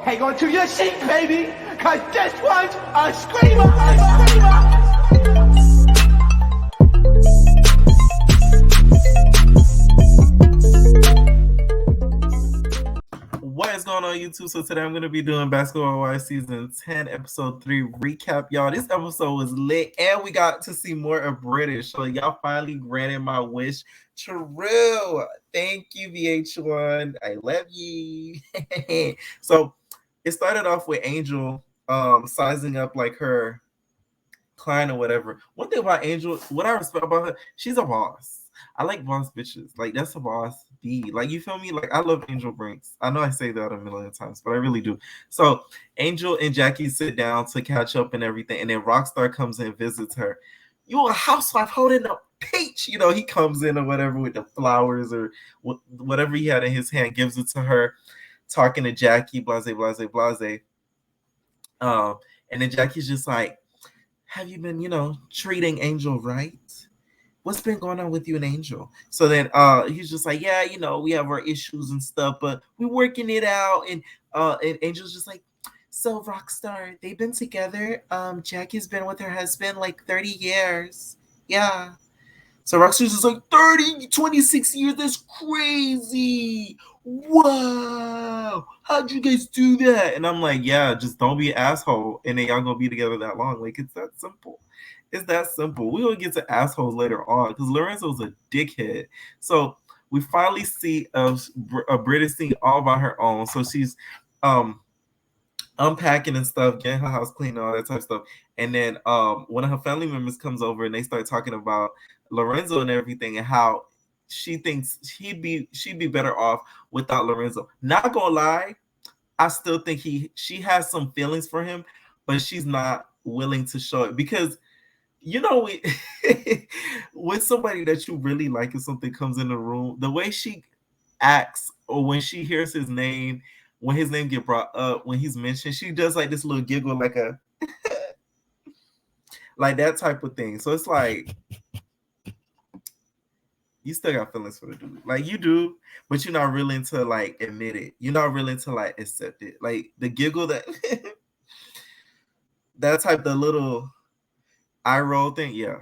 Hang on to your seat, baby, cause this one's a screamer, a screamer. What is going on, YouTube? So today I'm going to be doing Basketball Wives Season 10, Episode 3 recap, y'all. This episode was lit, and we got to see more of British. So y'all finally granted my wish. True. Thank you, VH1. I love you. So it started off with Angel sizing up like her client or whatever. One thing about Angel, what I respect about her, she's a boss. I like boss bitches. Like, that's a boss B. Like, you feel me? Like, I love Angel Brinks. I know I say that a million times, but I really do. So Angel and Jackie sit down to catch up and everything, and then Rockstar comes in and visits her. You a housewife holding a peach. You know, he comes in or whatever with the flowers or whatever he had in his hand, gives it to her, talking to Jackie, blase, blase, blase. And then Jackie's just like, have you been, treating Angel right? What's been going on with you and Angel? So then he's just like, yeah, we have our issues and stuff, but we're working it out. And Angel's just like, so Rockstar, they've been together. Jackie's been with her husband like 30 years. Yeah. So Rockstar's just like, 26 years, that's crazy. Wow. How'd you guys do that? And I'm like, yeah, just don't be an asshole. And then y'all gonna be together that long. Like, it's that simple. It's that simple. We're gonna get to assholes later on because Lorenzo's a dickhead. So we finally see a British scene all by her own. So she's unpacking and stuff, getting her house clean, and all that type of stuff. And then one of her family members comes over and they start talking about Lorenzo and everything and how she thinks she'd be better off without Lorenzo. Not gonna lie, I still think she has some feelings for him, but she's not willing to show it because when somebody that you really like and something comes in the room, the way she acts or when she hears his name, when his name get brought up, when he's mentioned, she does like this little giggle, like a like that type of thing. So it's like you still got feelings for the dude. Like you do, but you're not willing to like admit it. You're not willing to like accept it. Like the giggle that that type, the little eye roll thing, yeah.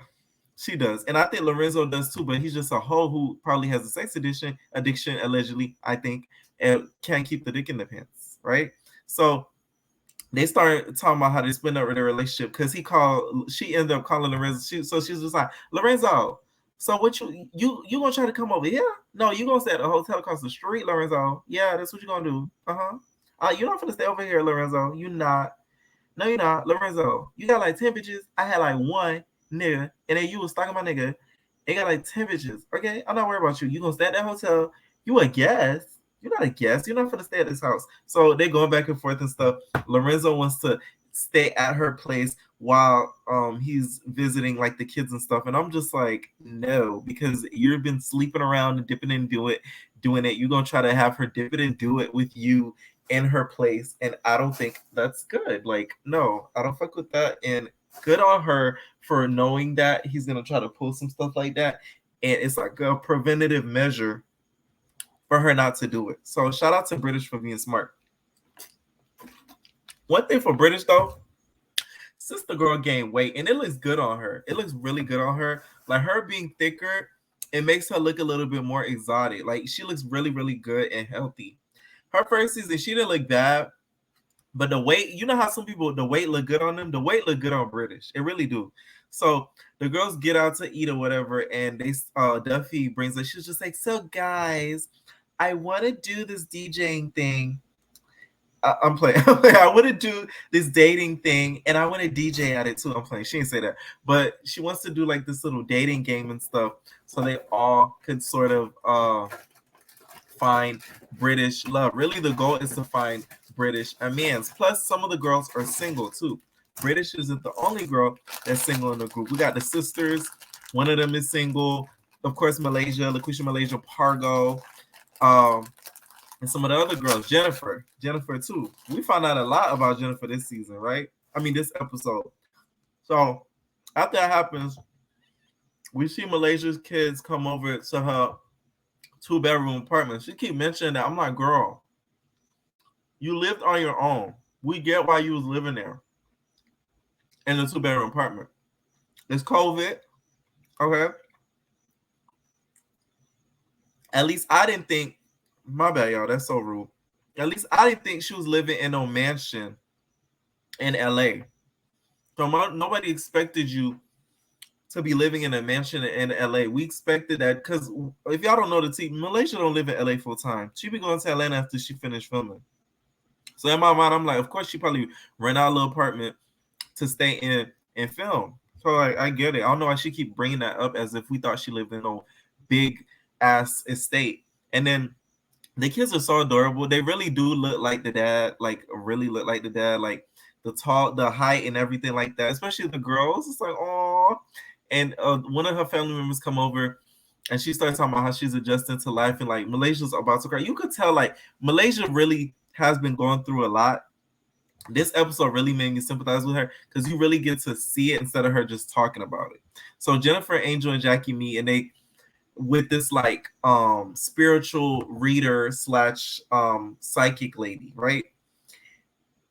She does. And I think Lorenzo does too, but he's just a hoe who probably has a sex addiction, allegedly, I think, and can't keep the dick in the pants, right? So they start talking about how they split up their relationship because she ended up calling Lorenzo. So she's just like, Lorenzo, so what you gonna try to come over here? No, you gonna stay at a hotel across the street, Lorenzo. Yeah, that's what you gonna do. You're not gonna stay over here, Lorenzo. You not. No, you're not. Lorenzo, you got like 10 bitches. I had like one nigga, and then you was stalking my nigga. It got like 10 bitches. Okay, I'm not worried about you. You gonna stay at that hotel. You a guest. You're not a guest. You're not gonna stay at this house. So they going back and forth and stuff. Lorenzo wants to stay at her place while he's visiting like the kids and stuff. And I'm just like, no, because you've been sleeping around and dipping and doing it. You're gonna try to have her dip it and do it with you in her place, and I don't think that's good. Like, no, I don't fuck with that. And good on her for knowing that he's gonna try to pull some stuff like that, and it's like a preventative measure for her not to do it. So shout out to British for being smart. One thing for British though, since the girl gained weight, and it looks good on her, it looks really good on her. Like her being thicker, it makes her look a little bit more exotic. Like she looks really, really good and healthy. Her first season, she didn't look bad, but the weight, you know how some people, the weight look good on them? The weight look good on British. It really do. So the girls get out to eat or whatever, and they Duffy brings her. She's just like, so guys, I want to do this DJing thing. I'm playing. I want to do this dating thing, and I want to DJ at it too. I'm playing. She didn't say that, but she wants to do like this little dating game and stuff, so they all could sort of find British love. Really, the goal is to find British amends. Plus, some of the girls are single too. British isn't the only girl that's single in the group. We got the sisters. One of them is single. Of course, Malaysia, LaQuisha Malaysia, Pargo, and some of the other girls. Jennifer too. We found out a lot about Jennifer this season, right? I mean, this episode. So after that happens, we see Malaysia's kids come over to her 2-bedroom apartment. She keep mentioning that. I'm like, girl, You lived on your own. We get why you was living there in a 2-bedroom apartment. It's COVID. Okay. At least I didn't think, my bad, y'all, that's so rude. At least I didn't think she was living in no mansion in LA. So nobody expected you to be living in a mansion in LA. We expected that because if y'all don't know the team, Malaysia don't live in LA full time. She be going to Atlanta after she finished filming. So in my mind, I'm like, of course she probably rent out a little apartment to stay in and film. So I get it. I don't know why she keep bringing that up as if we thought she lived in a big ass estate. And then the kids are so adorable. They really do look like the dad, like really look like the dad, like the height and everything like that. Especially the girls. It's like, oh. And one of her family members come over, and she starts talking about how she's adjusting to life, and like Malaysia's about to cry. You could tell like Malaysia really has been going through a lot. This episode really made me sympathize with her because you really get to see it instead of her just talking about it. So Jennifer, Angel, and Jackie meet, and they with this like spiritual reader slash psychic lady, right?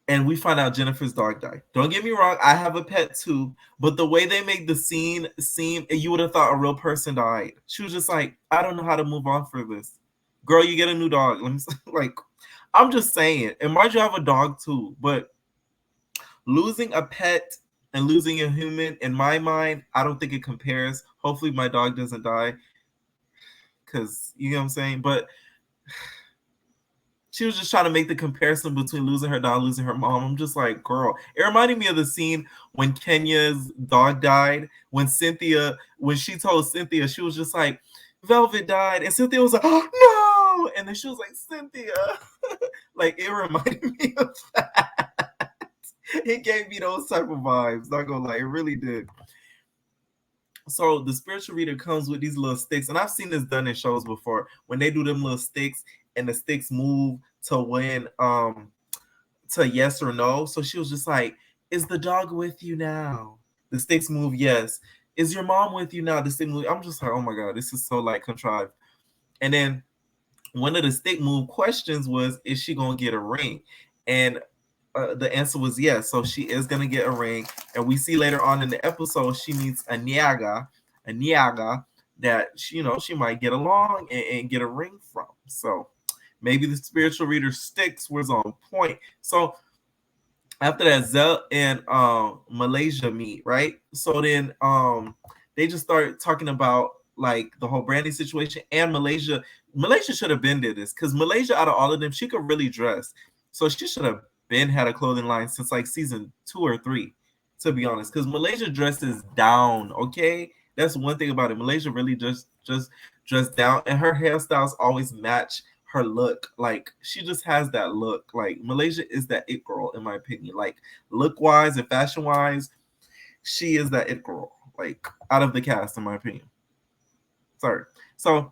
And we find out Jennifer's dog died. Don't get me wrong, I have a pet too, but the way they make the scene seem, you would have thought a real person died. She was just like, I don't know how to move on for this. Girl, you get a new dog. Let me like, I'm just saying. And mind you, have a dog too, but losing a pet and losing a human, in my mind, I don't think it compares. Hopefully, my dog doesn't die, because you know what I'm saying. But she was just trying to make the comparison between losing her dog, losing her mom. I'm just like, girl. It reminded me of the scene when Kenya's dog died. When she told Cynthia, she was just like, Velvet died. And Cynthia was like, oh, no. And then she was like, Cynthia. Like, it reminded me of that. It gave me those type of vibes. Not gonna lie, it really did. So the spiritual reader comes with these little sticks, and I've seen this done in shows before when they do them little sticks and the sticks move to when to yes or no. So she was just like, is the dog with you now? The sticks move yes. Is your mom with you now? The stick move. I'm just like, oh my god, this is so like contrived. And then one of the stick move questions was, is she gonna get a ring? And the answer was yes. So she is gonna get a ring, and we see later on in the episode she meets a Niaga that she might get along and get a ring from. So maybe the spiritual reader sticks was on point. So after that, Zell and Malaysia meet, right? So then they just start talking about like the whole Brandi situation, and Malaysia. Malaysia should have been did this because Malaysia, out of all of them, she could really dress. So she should have been had a clothing line since like season 2 or 3, to be honest. Because Malaysia dresses down, okay? That's one thing about it. Malaysia really just dressed down, and her hairstyles always match her look. Like she just has that look. Like Malaysia is that it girl, in my opinion. Like look wise and fashion wise, she is that it girl. Like out of the cast, in my opinion. Sorry. So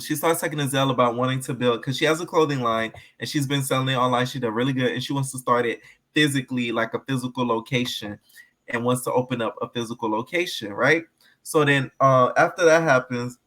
she starts talking to Zell about wanting to build, because she has a clothing line and she's been selling it online. She did really good, and she wants to start it physically, like a physical location, and wants to open up a physical location, right? So then after that happens,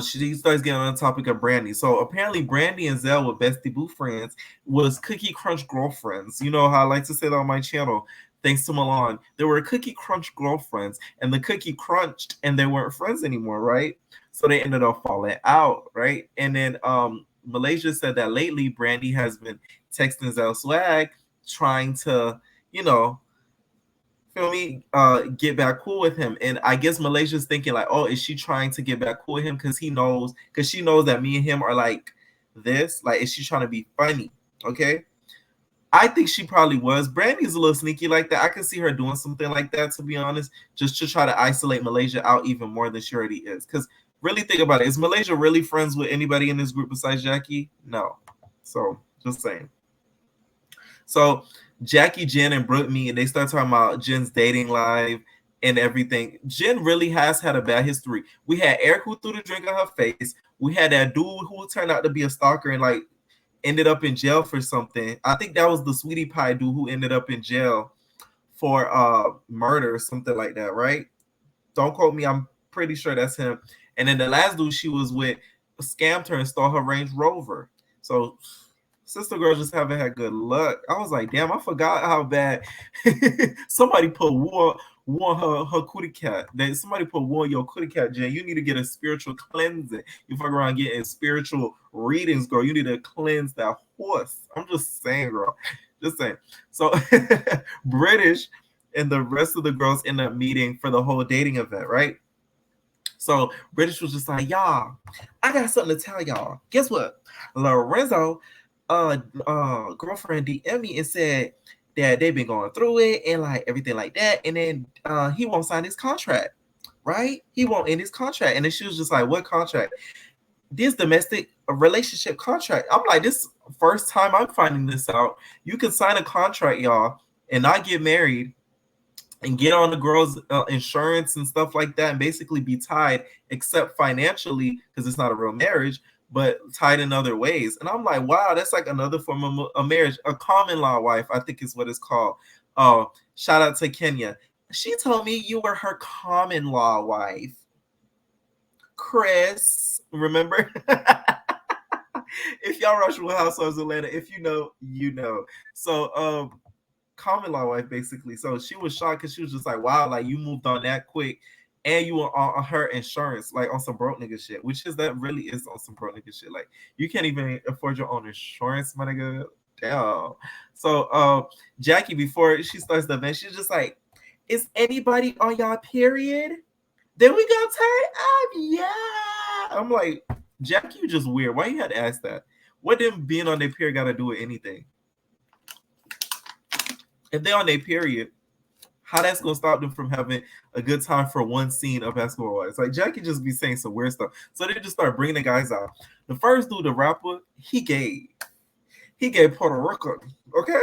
she starts getting on the topic of Brandi. So apparently Brandi and Zell were bestie boo friends, was Cookie Crunch girlfriends. You know how I like to say that on my channel. Thanks to Milan, they were Cookie Crunch girlfriends, and the cookie crunched, and they weren't friends anymore, right? So they ended up falling out, right? And then Malaysia said that lately Brandi has been texting Zell Swag, trying to, feel me, get back cool with him. And I guess Malaysia's thinking like, oh, is she trying to get back cool with him because she knows that me and him are like this? Like, is she trying to be funny? Okay. I think she probably was. Brandy's a little sneaky like that. I can see her doing something like that, to be honest, just to try to isolate Malaysia out even more than she already is. Because really think about it. Is Malaysia really friends with anybody in this group besides Jackie? No. So just saying. So Jackie, Jen, and Brooke meet, and they start talking about Jen's dating life and everything. Jen really has had a bad history. We had Eric who threw the drink on her face. We had that dude who turned out to be a stalker and like ended up in jail for something. I think that was the sweetie pie dude who ended up in jail for murder or something like that, right? Don't quote me. I'm pretty sure that's him. And then the last dude she was with scammed her and stole her Range Rover. So Sister girl just haven't had good luck. I was like, damn, I forgot how bad somebody put war her cootie cat. Somebody put war your cootie cat, Jen. You need to get a spiritual cleansing. You fuck around getting spiritual readings, girl. You need to cleanse that horse. I'm just saying, girl. Just saying. So British and the rest of the girls end up meeting for the whole dating event, right? So British was just like, y'all, I got something to tell y'all. Guess what? Lorenzo, girlfriend DM me and said that they've been going through it and like everything like that. And then he won't sign his contract, right? He won't end his contract. And then she was just like, what contract? This domestic relationship contract. I'm like, this first time I'm finding this out. You can sign a contract, y'all, and not get married and get on the girl's insurance and stuff like that and basically be tied except financially because it's not a real marriage, but tied in other ways. And I'm like, wow, that's like another form of a marriage. A common law wife, I think is what it's called. Shout out to Kenya. She told me you were her common law wife. Chris, remember? If y'all rush Real Housewives of Atlanta, if you know, you know. So common law wife basically. So she was shocked because she was just like, wow, like you moved on that quick and you were on her insurance, like on some broke nigga shit, which is that really is on some broke nigga shit. Like you can't even afford your own insurance, my nigga. Damn. So Jackie, before she starts the event, she's just like, is anybody on y'all period? Then we gonna turn up, yeah. I'm like, Jackie, you just weird. Why you had to ask that? What them being on their period got to do with anything? If they're on their period, how that's gonna stop them from having a good time for one scene of Basketball Wives? Like Jackie just be saying some weird stuff. So they just start bringing the guys out. The first dude, the rapper, he gay Puerto Rican, okay?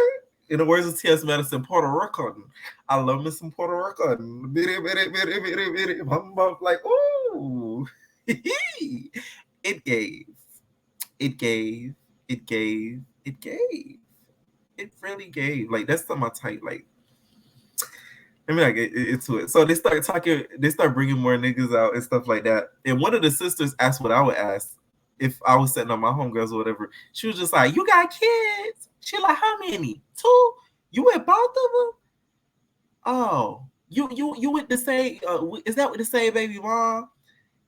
In the words of T.S. Madison, Puerto Rican. I love me some Puerto Rican. Like, ooh. It gave. It really gave. Like, that's my type. Like, let me not get into it. So they start talking, they start bringing more niggas out and stuff like that. And one of the sisters asked what I would ask if I was sitting on my homegirls or whatever. She was just like, you got kids? She like, how many? 2? You with both of them? Oh, you with the same, is that with the same baby mom?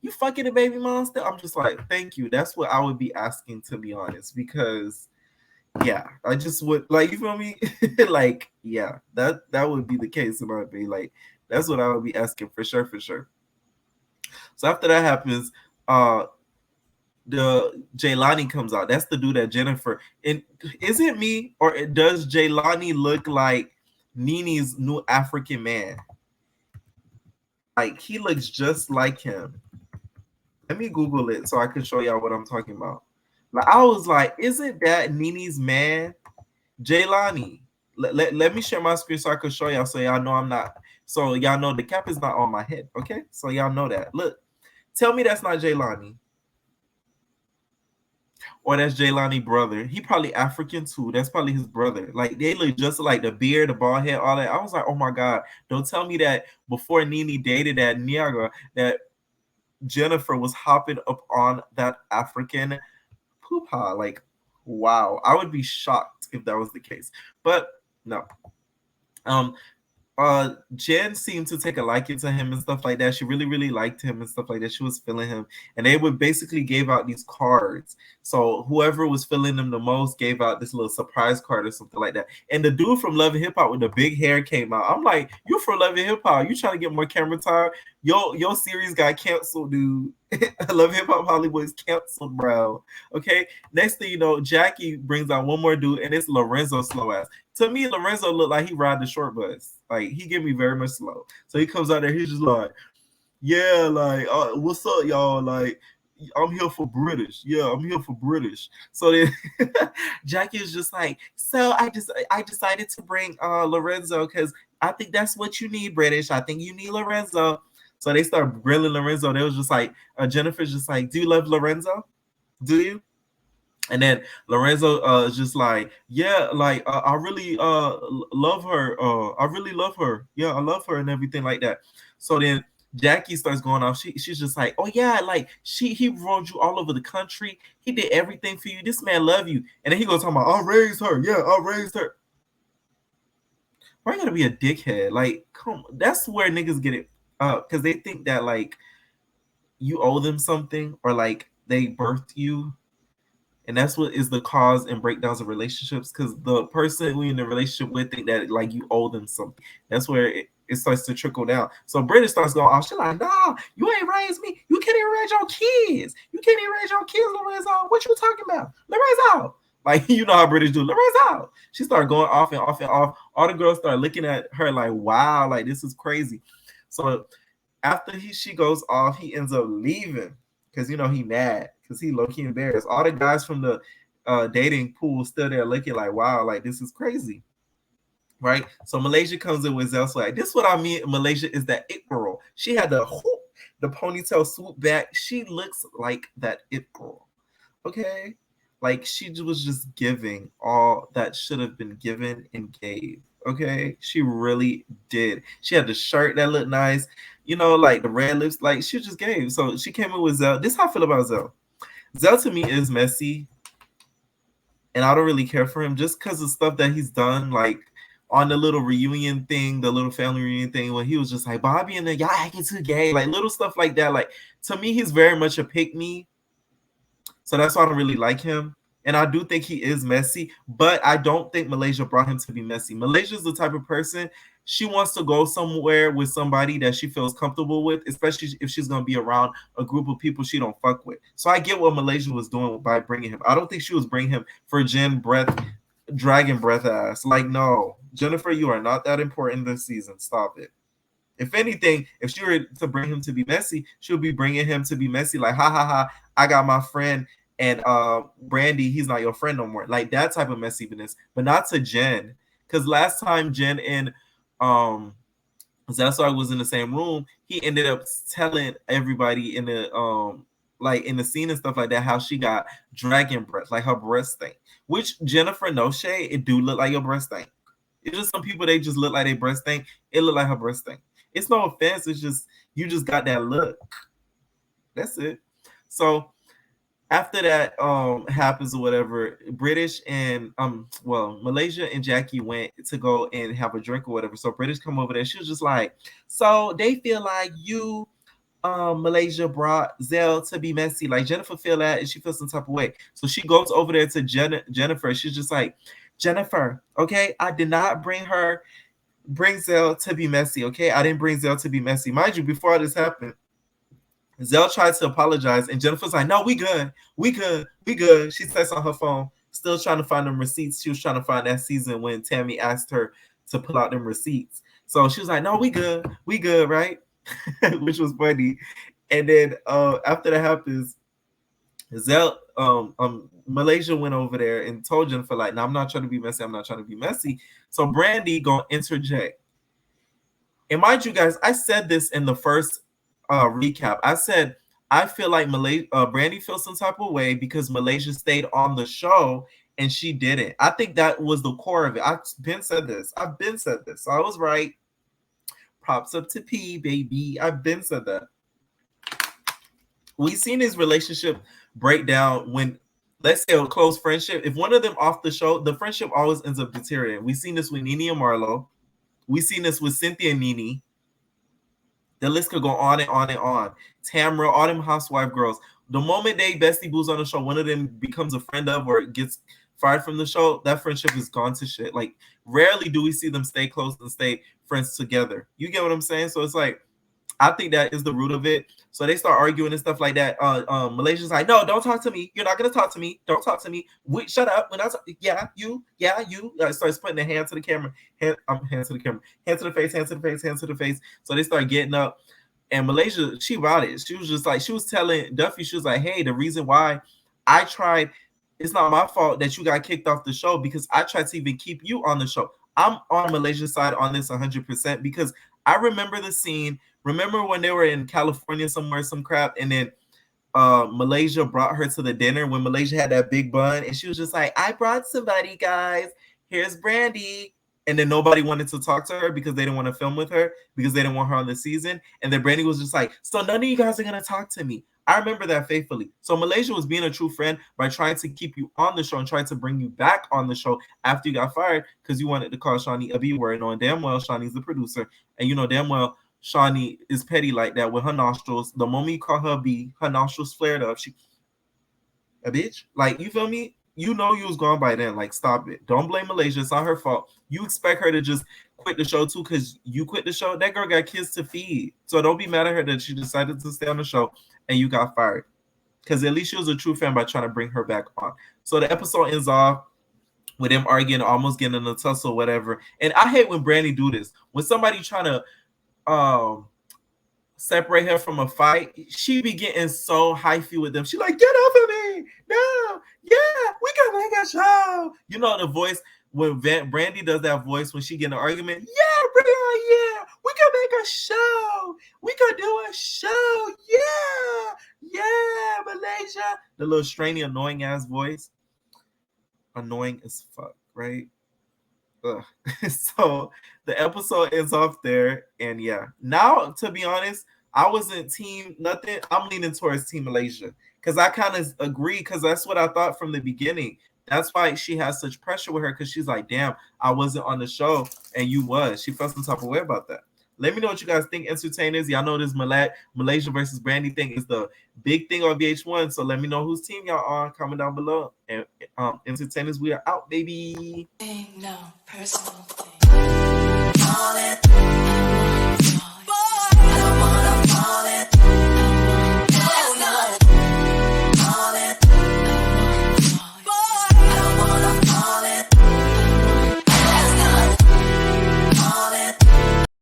You fucking a baby mom still? I'm just like, thank you. That's what I would be asking, to be honest, because yeah, I just would, like, you feel me? Like, yeah, that would be the case in my opinion. Like, that's what I would be asking for sure. So after that happens, the Jaylani comes out. That's the dude that Jennifer. And is it me or does Jaylani look like Nene's new African man? Like, he looks just like him. Let me Google it so I can show y'all what I'm talking about. Like, I was like, isn't that Nene's man? Jaylani. Let me share my screen so I can show y'all so y'all know I'm not. So y'all know the cap is not on my head, okay? So y'all know that. Look, tell me that's not Jaylani. Or that's Jaylani brother. He probably African too. That's probably his brother. Like, they look just like the beard, the bald head, all that. I was like, oh my God. Don't tell me that before Nene dated that Niagara, that Jennifer was hopping up on that African poopa. Like, wow. I would be shocked if that was the case. But no. Jen seemed to take a liking to him and stuff like that. She really liked him and stuff like that. She was feeling him, and they would basically gave out these cards. So whoever was feeling them the most gave out this little surprise card or something like that. And the dude from Love and Hip Hop with the big hair came out. I'm like, you from Love and Hip Hop? You trying to get more camera time? Your series got canceled, dude. Love Hip Hop Hollywood is canceled, bro. Okay. Next thing you know, Jackie brings out one more dude, and it's Lorenzo slow ass. To me, Lorenzo looked like he ride the short bus. Like, he give me very much slow. So he comes out there, he's just like, yeah, like, what's up, y'all? Like, I'm here for British. Yeah, I'm here for British. So then Jackie is just like, so I decided to bring Lorenzo because I think that's what you need, British. I think you need Lorenzo. So they start grilling Lorenzo. They was just like, Jennifer's just like, do you love Lorenzo? Do you? And then Lorenzo is just like, yeah, like I really love her. I really love her. Yeah, I love her and everything like that. So then Jackie starts going off. She's just like, oh yeah, like he rode you all over the country. He did everything for you. This man love you. And then he goes talking about, I raised her. Yeah, I raised her. Why you gotta be a dickhead? Like, come, that's where niggas get it up, because they think that like you owe them something, or like they birthed you, and that's what is the cause and breakdowns of relationships, because the person who you're in a relationship with think that like you owe them something. That's where it starts to trickle down. So British starts going, oh, she's like, nah, you ain't raised me. You can't even raise your kids. You can't even raise your kids, Lorenzo. What you talking about? Lorenzo. Like, you know how British do. Lorenzo. She started going off and off and off. All the girls start looking at her like, wow, like this is crazy. So after she goes off, he ends up leaving because you know he mad, because he low-key embarrassed. All the guys from the dating pool still there looking like, wow, like this is crazy, right? So Malaysia comes in with Zell, like, this is what I mean. Malaysia is that it girl. She had the ponytail swoop back. She looks like that it girl, okay? Like she was just giving all that should have been given and gave. Okay, she really did. She had the shirt that looked nice, you know, like the red lips. Like she just gave. So she came in with Zell. This is how I feel about Zell. Zell to me is messy, and I don't really care for him just because of stuff that he's done, like on the little reunion thing, the little family reunion thing, when he was just like, Bobby and then y'all acting too gay, like little stuff like that. Like to me, he's very much a pick me. So that's why I don't really like him. And I do think he is messy, but I don't think Malaysia brought him to be messy. Malaysia's the type of person, she wants to go somewhere with somebody that she feels comfortable with, especially if she's going to be around a group of people she don't fuck with. So I get what Malaysia was doing by bringing him. I don't think she was bringing him for dragon breath ass. Like, no. Jennifer, you are not that important this season. Stop it. If anything, if she were to bring him to be messy, she'll be bringing him to be messy. Like, ha ha ha, I got my friend and Brandi, he's not your friend no more. Like that type of messiness, but not to Jen. Because last time Jen and Zelsar was in the same room, he ended up telling everybody in the like in the scene and stuff like that how she got dragon breath, like her breast thing. Which Jennifer, no shade, it do look like your breast thing. It's just some people, they just look like their breast thing. It look like her breast thing. It's no offense. It's just you just got that look. That's it. So after that happens or whatever, British and Malaysia and Jackie went to go and have a drink or whatever. So British come over there. She was just like, so they feel like you Malaysia brought Zell to be messy. Like Jennifer feel that and she feels some type of way. So she goes over there to Jennifer. She's just like, Jennifer, okay, I did not bring Zell to be messy, okay? I didn't bring Zell to be messy. Mind you, before all this happened, Zell tried to apologize, and Jennifer's like, no, we good. She says on her phone, still trying to find them receipts. She was trying to find that season when Tammy asked her to pull out them receipts. So she was like, no, we good, right? Which was funny. And then after that happens, Zell, Malaysia went over there and told Jennifer, like, no, I'm not trying to be messy. So Brandi gonna interject. And mind you guys, I said this in the first recap. I said I feel like Brandi feels some type of way because Malaysia stayed on the show and she didn't. I think that was the core of it. I've been said this. So I was right. Props up to P, baby. I've been said that. We've seen his relationship break down when, let's say, a close friendship. If one of them off the show, the friendship always ends up deteriorating. We've seen this with Nene and Marlo. We've seen this with Cynthia and Nene. The list could go on and on and on. Tamra, all them housewife girls. The moment they bestie boos on the show, one of them becomes a friend of or gets fired from the show, that friendship is gone to shit. Like, rarely do we see them stay close and stay friends together. You get what I'm saying? So it's like, I think that is the root of it. So they start arguing and stuff like that. Malaysia's like, no, don't talk to me. You're not gonna talk to me. Don't talk to me. Wait, shut up. When I talk, you. Starts putting the hand to the camera, hand to the face. So they start getting up, and Malaysia, she about it. She was just like, she was telling Duffy, she was like, hey, the reason why I tried, it's not my fault that you got kicked off the show because I tried to even keep you on the show. I'm on Malaysia's side on this 100% because I remember the scene. Remember when they were in California somewhere, some crap, and then Malaysia brought her to the dinner when Malaysia had that big bun, and she was just like, I brought somebody, guys. Here's Brandi. and then nobody wanted to talk to her because they didn't want to film with her because they didn't want her on the season. And then Brandi was just like, so none of you guys are gonna talk to me. I remember that faithfully. So Malaysia was being a true friend by trying to keep you on the show and trying to bring you back on the show after you got fired because you wanted to call Shawnee a B word, knowing damn well Shawnee's the producer, and you know damn well Shawnee is petty like that with her nostrils. The moment you call her B, her nostrils flared up. She a bitch. Like, you feel me? You know you was gone by then. Like, stop it. Don't blame Malaysia. It's not her fault. You expect her to just quit the show too because you quit the show. That girl got kids to feed. So don't be mad at her that she decided to stay on the show and you got fired. Because at least she was a true fan by trying to bring her back on. So the episode ends off with them arguing, almost getting in a tussle, whatever. And I hate when Brandi do this. When somebody trying to separate her from a fight, she be getting so hyphy with them. She like, get off of me. No, yeah, we can make a show. You know the voice when Brandi does that voice when she get in an argument. Yeah, bring her, yeah, we can make a show. We can do a show. Yeah, Malaysia. The little strainy, annoying ass voice. Annoying as fuck, right? Ugh. So the episode ends off there, and yeah. Now, to be honest, I wasn't team nothing. I'm leaning towards Team Malaysia because I kind of agree because that's what I thought from the beginning. That's why she has such pressure with her because she's like, damn, I wasn't on the show and you was. She felt some type of way about that. Let me know what you guys think, entertainers. Y'all know this Malaysia versus Brandi thing is the big thing on VH1. So let me know whose team y'all on. Comment down below. And entertainers, we are out, baby. No personal thing.